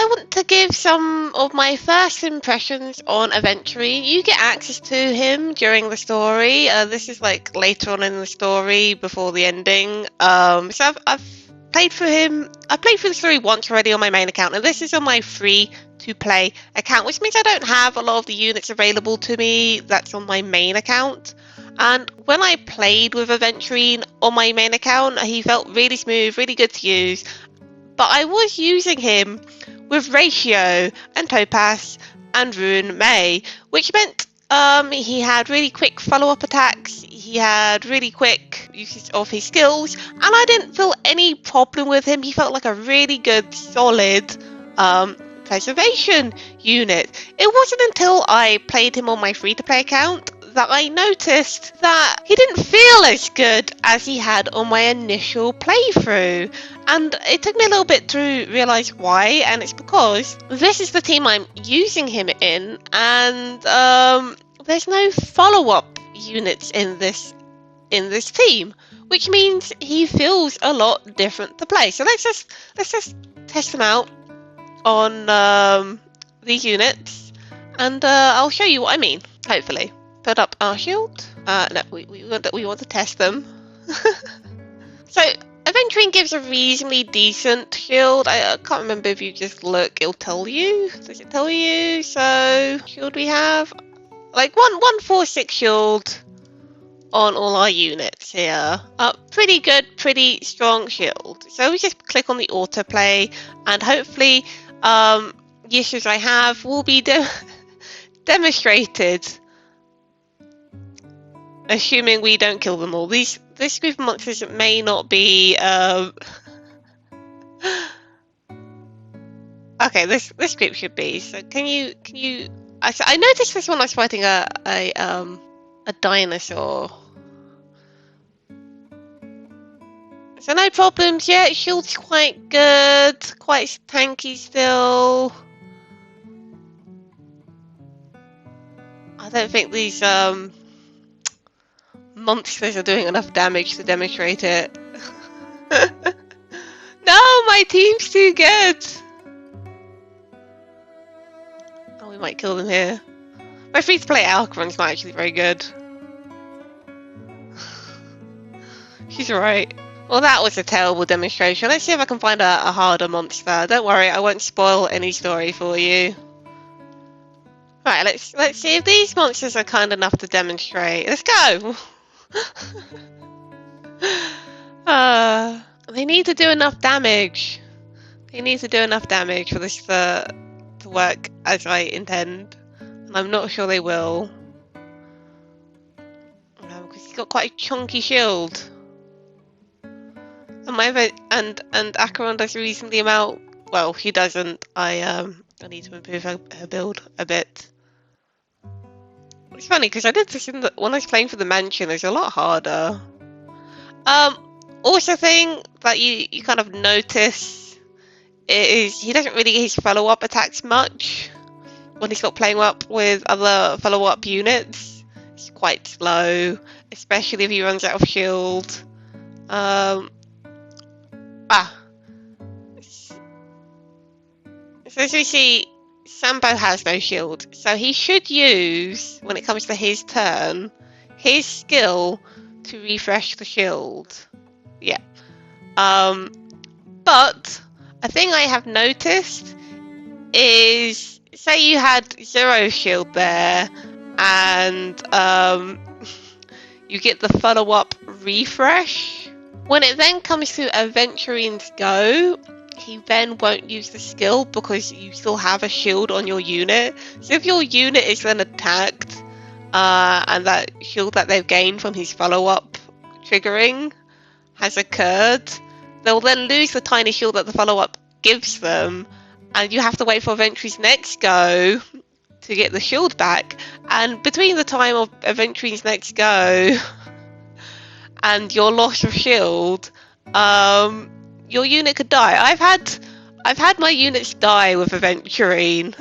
want to give some of my first impressions on Adventurine. You get access to him during the story. This is like later on in the story, before the ending. So I've played through him. I played through the story once already on my main account, and this is on my free-to-play account, which means I don't have a lot of the units available to me that's on my main account. And when I played with Adventurine on my main account, he felt really smooth, really good to use. But I was using him with Ratio and Topaz and Rune May, which meant he had really quick follow-up attacks, he had really quick usage of his skills, and I didn't feel any problem with him. He felt like a really good, solid preservation unit. It wasn't until I played him on my free-to-play account that I noticed that he didn't feel as good as he had on my initial playthrough, and it took me a little bit to realise why, and it's because this is the team I'm using him in, and there's no follow-up units in this team, which means he feels a lot different to play. So let's just test him out on these units, and I'll show you what I mean, hopefully. Put up our shield. No, we want to test them. So Adventurine gives a reasonably decent shield. I can't remember if you just look, it'll tell you. Does it tell you? So shield we have like 146 shield on all our units here. Pretty good, pretty strong shield. So we just click on the autoplay, and hopefully the issues I have will be demonstrated. Assuming we don't kill them all. This group of monsters may not be. Okay, this group should be. So can you? I noticed this when I was fighting a dinosaur. So no problems yet. Shield's quite good. Quite tanky still. I don't think these monsters are doing enough damage to demonstrate it. No, my team's too good. Oh, we might kill them here. My free-to-play Alcaron's not actually very good. She's alright. Well, that was a terrible demonstration. Let's see if I can find a harder monster. Don't worry, I won't spoil any story for you. Right, let's see if these monsters are kind enough to demonstrate. Let's go! They need to do enough damage. They need to do enough damage for this to work as I intend. And I'm not sure they will. Because he's got quite a chunky shield. And Acheron does a reasonably amount. Well, he doesn't. I need to improve her build a bit. It's funny because I did this when I was playing for the mansion. It's a lot harder. Also, thing that you kind of notice is he doesn't really get his follow-up attacks much when he's not playing up with other follow-up units. It's quite slow, especially if he runs out of shield. So as we see, Sambo has no shield, so he should use, when it comes to his turn, his skill to refresh the shield. Yeah. But a thing I have noticed is, say you had 0 shield there, and you get the follow-up refresh. When it then comes to Adventurine's go, he then won't use the skill because you still have a shield on your unit. So if your unit is then attacked, and that shield that they've gained from his follow-up triggering has occurred, they'll then lose the tiny shield that the follow-up gives them, and you have to wait for Adventurine's next go to get the shield back. And between the time of Adventurine's next go and your loss of shield, your unit could die. I've had my units die with Adventurine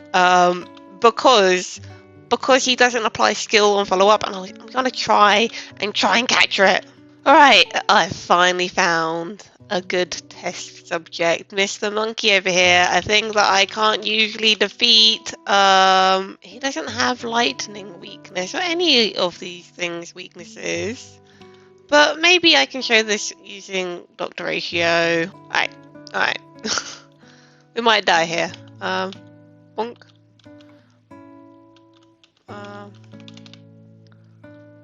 because he doesn't apply skill on follow up, and I'm gonna try and capture it. Alright, I finally found a good test subject. Mr. Monkey over here, a thing that I can't usually defeat. He doesn't have lightning weakness or any of these things weaknesses. But maybe I can show this using Dr. Ratio. Alright. We might die here. Bonk.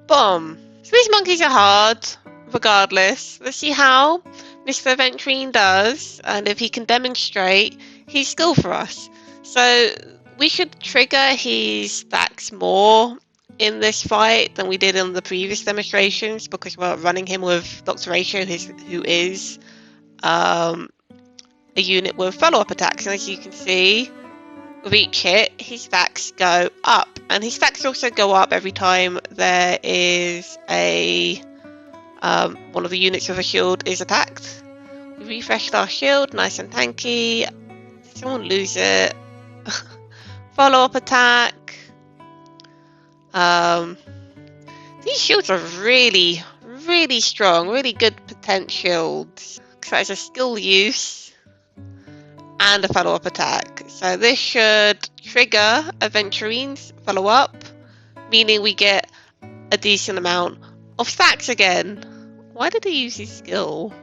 Boom. So these monkeys are hard, regardless. Let's see how Mr. Adventurine does, and if he can demonstrate his skill for us. So we should trigger his stacks more in this fight than we did in the previous demonstrations, because we're running him with Dr. Ratio, who is a unit with follow-up attacks. And as you can see, with each hit, his stacks go up. And his stacks also go up every time there is a one of the units with a shield is attacked. We refreshed our shield, nice and tanky. Did someone lose it? Follow-up attack. These shields are really, really strong, really good potential. So that is a skill use and a follow-up attack. So this should trigger Adventurine's follow-up, meaning we get a decent amount of stacks again. Why did he use his skill?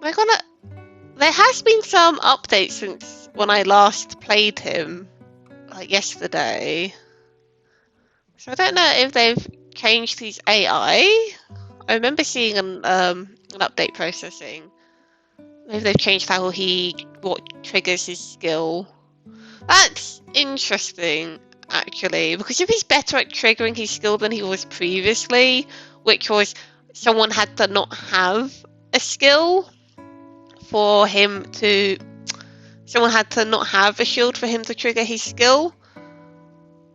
There has been some updates since when I last played him, like yesterday. So I don't know if they've changed his AI. I remember seeing an update processing. Maybe they've changed what triggers his skill. That's interesting, actually, because if he's better at triggering his skill than he was previously, which was someone had to not have a skill for him to... Someone had to not have a shield for him to trigger his skill.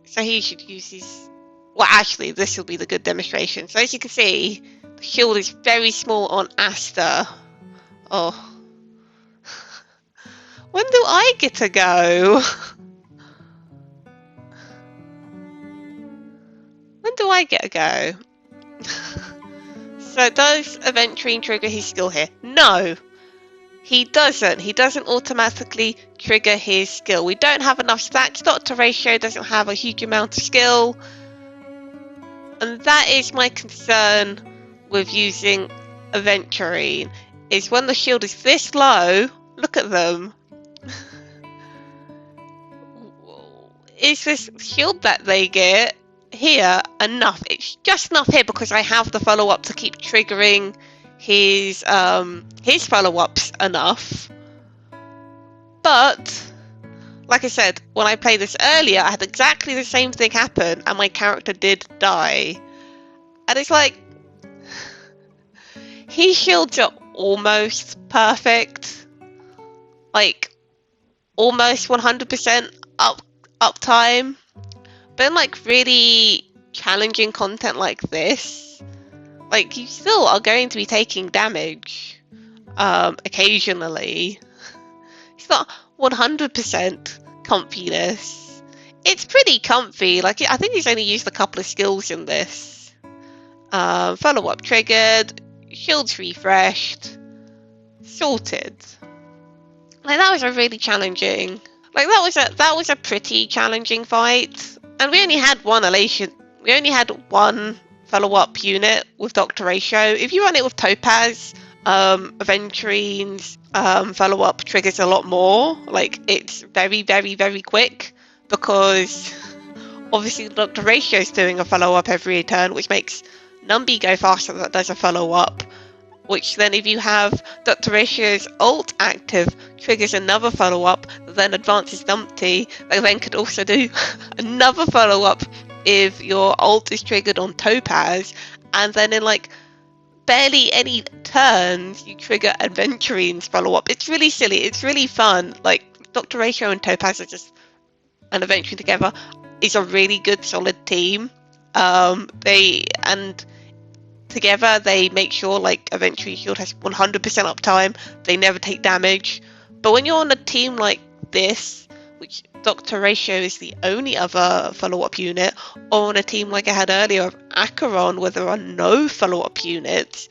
So he should use his... Well, actually, this will be the good demonstration. So as you can see, the shield is very small on Asta. Oh. When do I get to go? When do I get to go? So does Adventurine trigger his skill here? No, he doesn't. He doesn't automatically trigger his skill. We don't have enough stacks. Dr. Ratio doesn't have a huge amount of skill. And that is my concern with using Adventurine, is when the shield is this low, look at them. Is this shield that they get here enough? It's just enough here because I have the follow-up to keep triggering his follow-ups enough. But like I said, when I played this earlier, I had exactly the same thing happen and my character did die. And it's like, his shields are almost perfect, like almost 100% uptime, but in like really challenging content like this, like you still are going to be taking damage occasionally. It's not 100% comfiness. It's pretty comfy. Like, I think he's only used a couple of skills in this. Follow-up triggered, shields refreshed, sorted. Like, that was a really challenging... Like, that was a pretty challenging fight. And we only had one elation. We only had one follow-up unit with Dr. Ratio. If you run it with Topaz, Adventurine's follow-up triggers a lot more. Like, it's very, very, very quick, because obviously Dr. Ratio is doing a follow-up every turn, which makes Numby go faster that does a follow-up, which then if you have Dr. Ratio's ult active, triggers another follow-up that then advances Numpty, that then could also do another follow-up if your ult is triggered on Topaz, and then in like barely any turns you trigger Adventurine's follow-up. It's really silly, it's really fun. Like, Dr. Ratio and Topaz are just, and Adventurine together is a really good solid team. Together they make sure like Adventurine shield has 100% uptime, they never take damage. But when you're on a team like this, which Dr. Ratio is the only other follow-up unit, or on a team like I had earlier Acheron, where there are no follow-up units,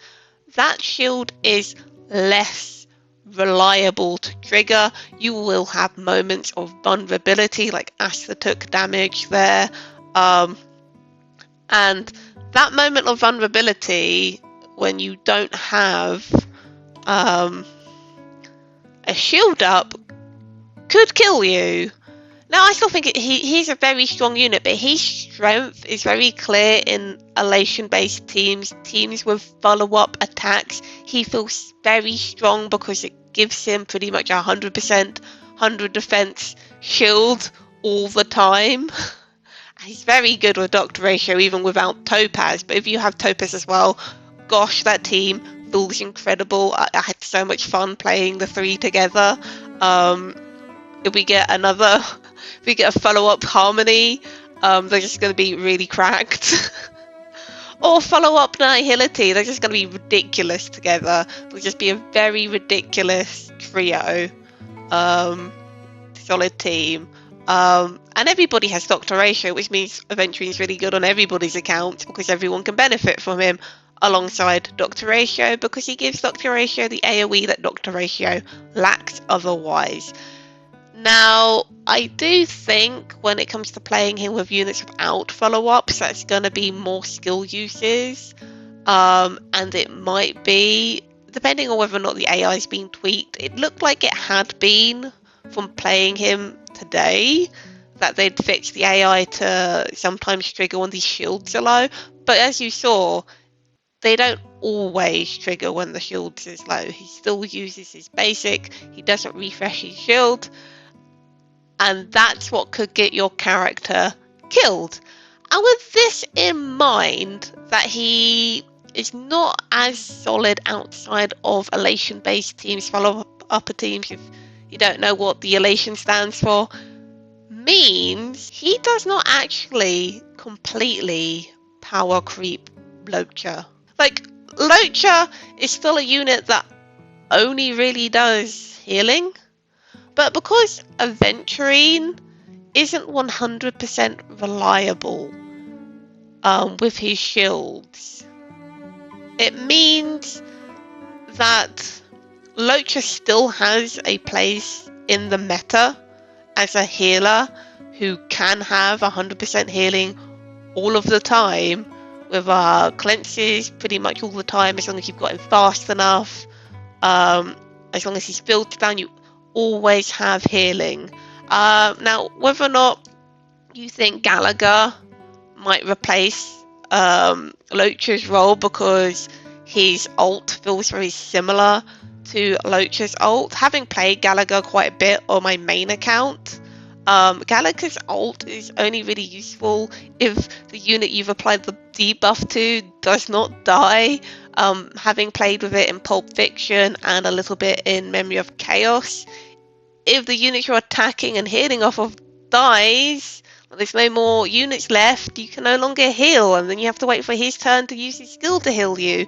that shield is less reliable to trigger. You will have moments of vulnerability, like Asta took damage there. And that moment of vulnerability, when you don't have a shield up, could kill you. Now, I still think he's a very strong unit, but his strength is very clear in elation-based teams with follow-up attacks. He feels very strong because it gives him pretty much 100% 100 defense shield all the time. He's very good with Doctor Ratio, even without Topaz, but if you have Topaz as well, gosh, that team feels incredible. I had so much fun playing the three together. If we get a follow-up Harmony, they're just going to be really cracked. Or follow-up Nihility, they're just going to be ridiculous together. They'll just be a very ridiculous trio. Solid team. And everybody has Doctor Ratio, which means Adventurine is really good on everybody's account because everyone can benefit from him alongside Doctor Ratio, because he gives Doctor Ratio the AoE that Doctor Ratio lacks otherwise. Now, I do think when it comes to playing him with units without follow-ups, that's going to be more skill uses. And it might be, depending on whether or not the AI is being tweaked, it looked like it had been from playing him today, that they'd fixed the AI to sometimes trigger when these shields are low. But as you saw, they don't always trigger when the shields is low. He still uses his basic, he doesn't refresh his shield. And that's what could get your character killed. And with this in mind, that he is not as solid outside of elation-based teams, follow-up teams, if you don't know what the elation stands for, means he does not actually completely power creep Locha. Like, Locha is still a unit that only really does healing. But because Adventurine isn't 100% reliable with his shields, it means that Locha still has a place in the meta as a healer who can have 100% healing all of the time, with cleanses pretty much all the time, as long as you've got him fast enough, as long as he's filtered down, you always have healing. Now, whether or not you think Gallagher might replace Locha's role because his ult feels very similar to Locha's ult, having played Gallagher quite a bit on my main account, Gallagher's ult is only really useful if the unit you've applied the debuff to does not die. Having played with it in Pulp Fiction and a little bit in Memory of Chaos, if the unit you're attacking and healing off of dies, there's no more units left, you can no longer heal, and then you have to wait for his turn to use his skill to heal you.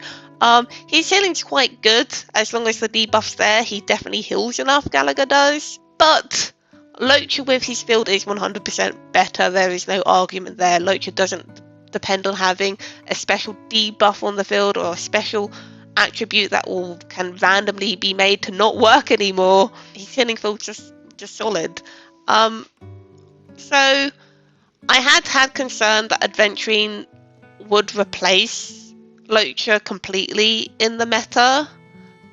His healing's quite good, as long as the debuff's there. He definitely heals enough, Gallagher does. But Locha with his field is 100% better, there is no argument there. Locha doesn't depend on having a special debuff on the field or a special attribute that can randomly be made to not work anymore. His healing field's just solid. So I had concern that Adventurine would replace Locha completely in the meta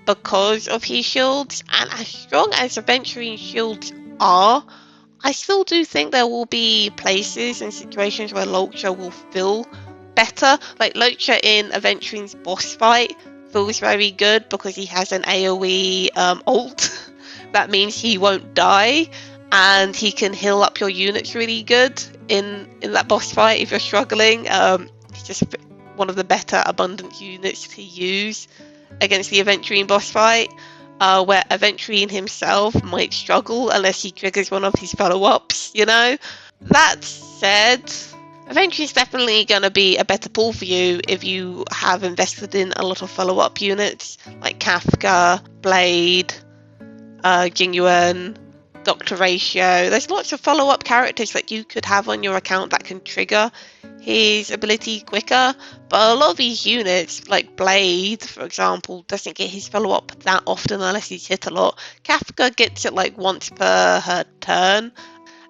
because of his shields, and as strong as Adventurine shields are, I still do think there will be places and situations where Locha will feel better. Like Locha in Adventurine's boss fight feels very good because he has an AoE ult. That means he won't die, and he can heal up your units really good in that boss fight if you're struggling. It's just one of the better abundance units to use against the Adventurine boss fight, where Adventurine himself might struggle unless he triggers one of his follow-ups, you know? That said, Adventurine's definitely going to be a better pull for you if you have invested in a lot of follow-up units like Kafka, Blade, Jingyuan, Dr. Ratio. There's lots of follow-up characters that you could have on your account that can trigger his ability quicker, but a lot of these units, like Blade, for example, doesn't get his follow-up that often unless he's hit a lot. Kafka gets it like once per her turn.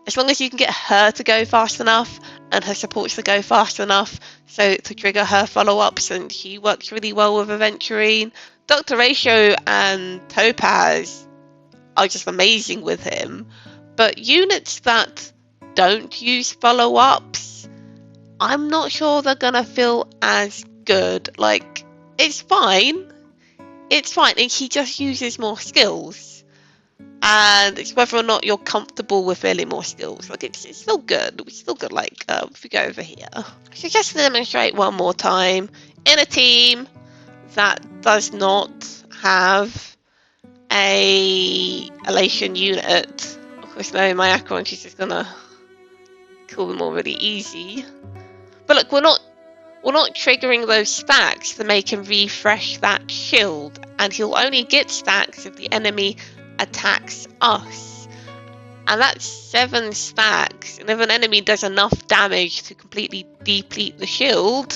As long as you can get her to go fast enough and her supports to go fast enough so to trigger her follow-ups, and she works really well with Adventurine. Dr. Ratio and Topaz are just amazing with him, but units that don't use follow-ups, I'm not sure they're gonna feel as good. Like, it's fine, and he just uses more skills, and it's whether or not you're comfortable with feeling more skills. Like, it's still good. It's still good. Like, if we go over here, so just to demonstrate one more time, in a team that does not have a elation unit, of course, no, my Acheron, she's just gonna kill them all really easy. But look, we're not triggering those stacks to make him refresh that shield, and he'll only get stacks if the enemy attacks us. And that's 7 stacks, and if an enemy does enough damage to completely deplete the shield,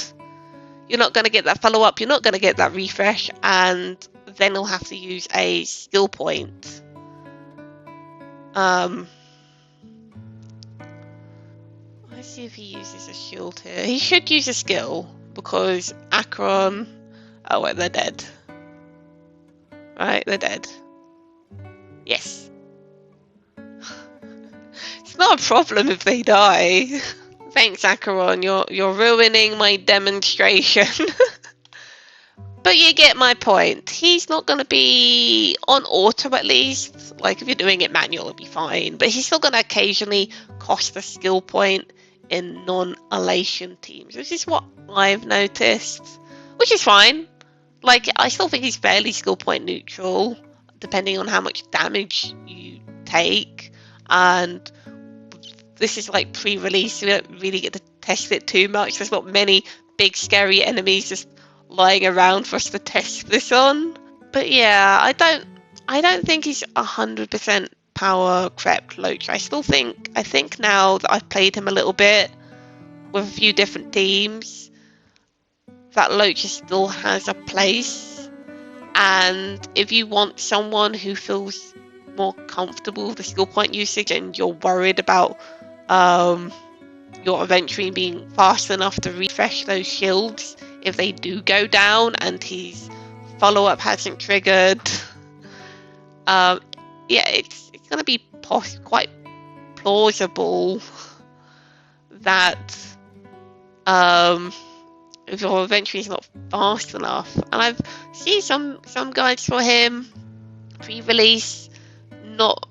you're not going to get that follow-up, you're not going to get that refresh, and then he'll have to use a skill point. Let's see if he uses a shield here. He should use a skill, because Acheron... Oh wait, they're dead. Right, they're dead. Yes. It's not a problem if they die. Thanks, Acheron, you're ruining my demonstration. But you get my point. He's not going to be on auto, at least. Like, if you're doing it manual, it'll be fine. But he's still going to occasionally cost a skill point in non-elation teams, which is what I've noticed. Which is fine. Like, I still think he's fairly skill point neutral, depending on how much damage you take. And this is like pre-release, so we don't really get to test it too much. There's not many big scary enemies just lying around for us to test this on. But yeah, I don't think he's 100% power crept Loach. I think now that I've played him a little bit with a few different teams, that Loach still has a place. And if you want someone who feels more comfortable with the skill point usage and you're worried about your Adventurine being fast enough to refresh those shields if they do go down and his follow-up hasn't triggered, yeah, it's going to be quite plausible that if your Adventurine is not fast enough. And I've seen some guides for him pre-release not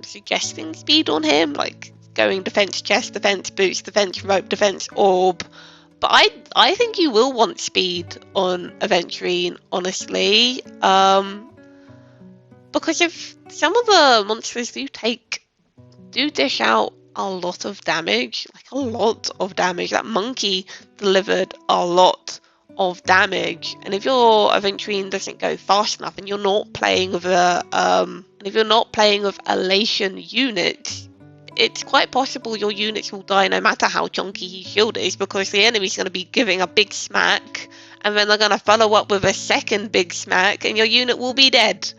suggesting speed on him, like going defense chest, defense boots, defense rope, defense orb. But I think you will want speed on Adventurine, honestly. Because if some of the monsters do dish out a lot of damage, like a lot of damage. That monkey delivered a lot of damage, and if your Adventurine doesn't go fast enough, and you're not playing with elation units, it's quite possible your units will die no matter how chunky his shield is, because the enemy's going to be giving a big smack, and then they're going to follow up with a second big smack, and your unit will be dead.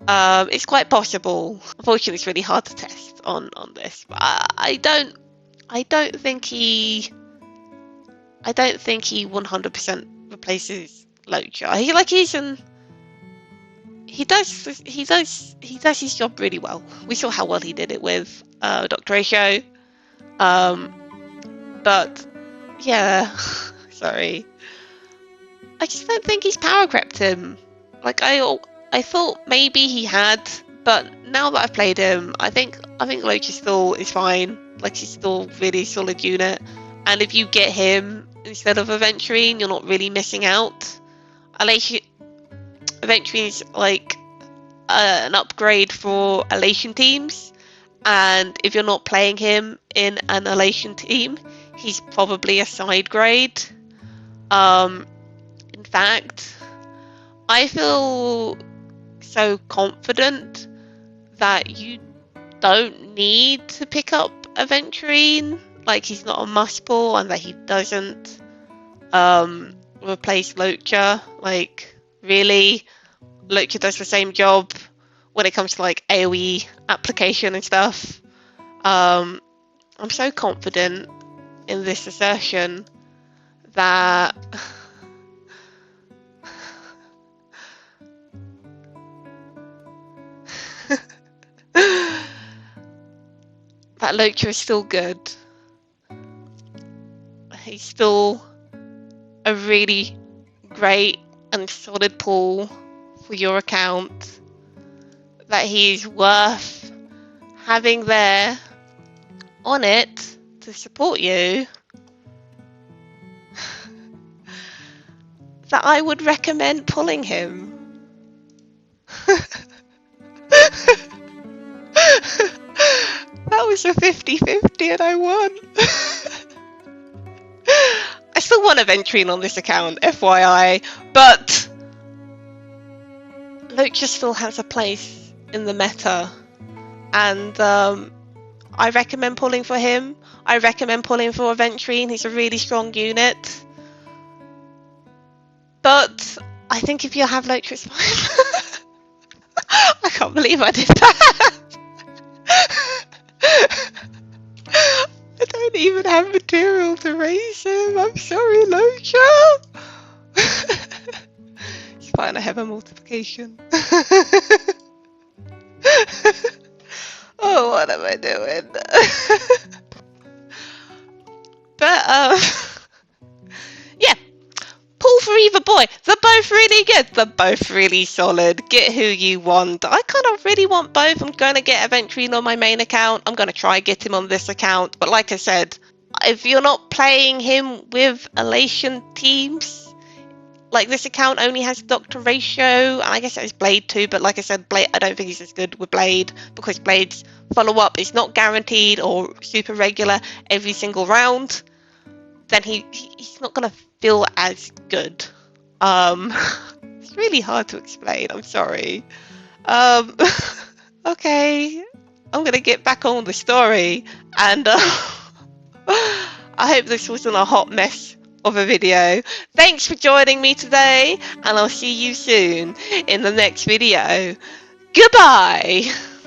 It's quite possible. Unfortunately, it's really hard to test on this. But I don't think he 100% replaces Locha. He does his job really well. We saw how well he did it with Dr. Ratio. But yeah, sorry. I just don't think he's power crept him. Like I thought maybe he had, but now that I've played him, I think Loach still is fine. Like, he's still really solid unit, and if you get him instead of Adventurine, you're not really missing out. Adventurine's like an upgrade for elation teams, and if you're not playing him in an elation team, he's probably a side grade. In fact, I feel so confident that you don't need to pick up Adventurine like he's not a must pull and that he doesn't replace Locha. Like, really, Locha does the same job when it comes to like AoE application and stuff. I'm so confident in this assertion that that Locha is still good. He's still a really great and solid pull for your account. That he's worth having there on it to support you. That I would recommend pulling him. That was a 50-50 and I won. I still want Adventurine on this account, FYI, but Locha still has a place in the meta, and I recommend pulling for him. I recommend pulling for Adventurine. He's a really strong unit. But I think if you have Locha, it's fine. I can't believe I did that. I don't even have material to raise him. I'm sorry, Locha. It's fine, I have a multiplication. Oh, what am I doing? But, yeah. Pull for either boy. They're both really good. They're both really solid. Get who you want. I kind of really want both. I'm going to get Adventurine on my main account. I'm going to try get him on this account. But like I said, if you're not playing him with Elation teams, like this account only has Doctor Ratio, and I guess it has Blade too, but like I said, Blade, I don't think he's as good with Blade, because Blade's follow-up is not guaranteed or super regular every single round. Then he's not going to feel as good. It's really hard to explain, I'm sorry. Okay, I'm going to get back on the story, and I hope this wasn't a hot mess of a video. Thanks for joining me today, and I'll see you soon in the next video. Goodbye!